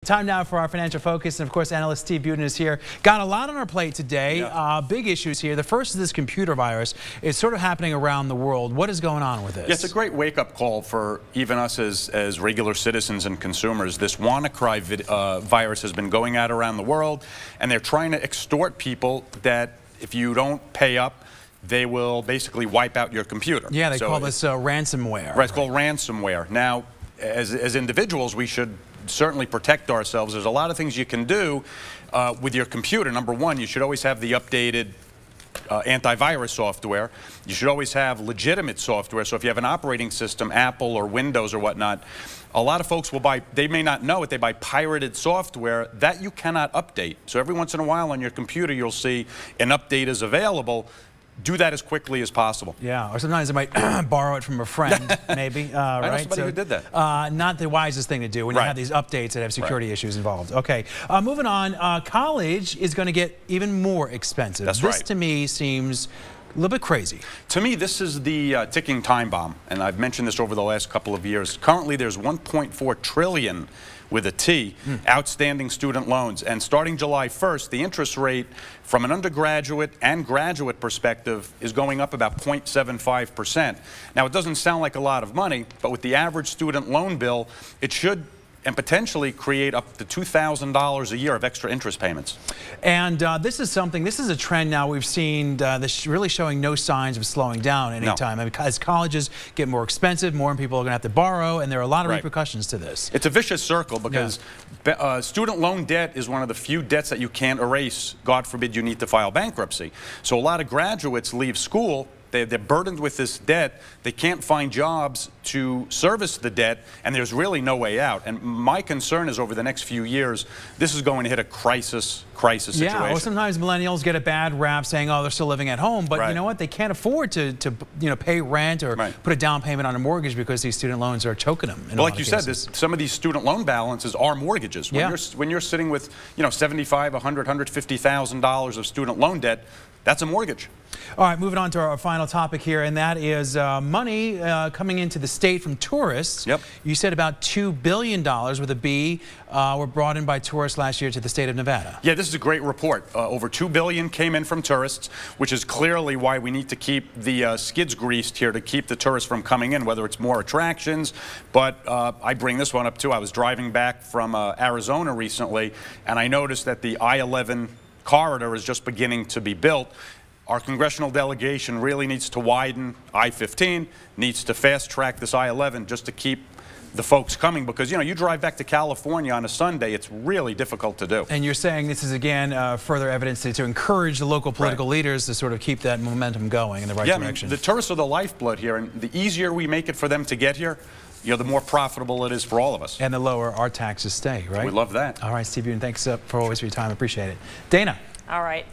Time now for our financial focus, and of course, analyst Steve Budin is here. Got a lot on our plate today. Yeah. Big issues here. The first is this computer virus. It's sort of happening around the world. What is going on with this? Yeah, it's a great wake-up call for even us as regular citizens and consumers. This WannaCry virus has been going out around the world, and they're trying to extort people that if you don't pay up, they will basically wipe out your computer. Yeah, they call this ransomware. Right, it's called ransomware. Now, as individuals, we should certainly protect ourselves. There's a lot of things you can do with your computer. Number one, you should always have the updated antivirus software. You should always have legitimate software. So if you have an operating system, Apple or Windows or whatnot, a lot of folks will buy, they may not know it, they buy pirated software that you cannot update. So every once in a while on your computer you'll see an update is available. Do that as quickly as possible. Yeah, or sometimes I might borrow it from a friend, maybe. I know right? somebody who did that. Not the wisest thing to do when you have these updates that have security issues involved. Okay, moving on. College is going to get even more expensive. That's this to me seems a little bit crazy. To me, this is the ticking time bomb, and I've mentioned this over the last couple of years. Currently, there's 1.4 trillion with a T, outstanding student loans. And starting July 1st, the interest rate from an undergraduate and graduate perspective is going up about 0.75%. Now, it doesn't sound like a lot of money, but with the average student loan bill, it should and potentially create up to $2,000 a year of extra interest payments. And this is a trend now we've seen this really showing no signs of slowing down anytime. I mean, as colleges get more expensive, more people are going to have to borrow, and there are a lot of repercussions to this. It's a vicious circle because student loan debt is one of the few debts that you can't erase. God forbid you need to file bankruptcy. So a lot of graduates leave school. They're burdened with this debt. They can't find jobs to service the debt, and there's really no way out. And my concern is over the next few years, this is going to hit a crisis situation. Yeah, well, sometimes millennials get a bad rap saying, oh, they're still living at home, but you know what? They can't afford to pay rent or put a down payment on a mortgage because these student loans are choking them. Well, like you said, some of these student loan balances are mortgages. When you're sitting with $75,000, $100,000, $150,000 of student loan debt, that's a mortgage. All right, moving on to our final topic here, and that is money coming into the state from tourists. Yep. You said about $2 billion with a B were brought in by tourists last year to the state of Nevada. Yeah, this is a great report. Over $2 billion came in from tourists, which is clearly why we need to keep the skids greased here to keep the tourists from coming in, whether it's more attractions. But I bring this one up too. I was driving back from Arizona recently, and I noticed that the I-11 corridor is just beginning to be built. Our congressional delegation really needs to widen I-15, needs to fast-track this I-11 just to keep the folks coming, because you drive back to California on a Sunday, it's really difficult to do. And you're saying this is again further evidence to encourage the local political leaders to sort of keep that momentum going in the right direction. I mean, the tourists are the lifeblood here, and the easier we make it for them to get here, the more profitable it is for all of us. And the lower our taxes stay, right? We love that. All right, Steve Budin, thanks for always for your time. Appreciate it. Dana. All right.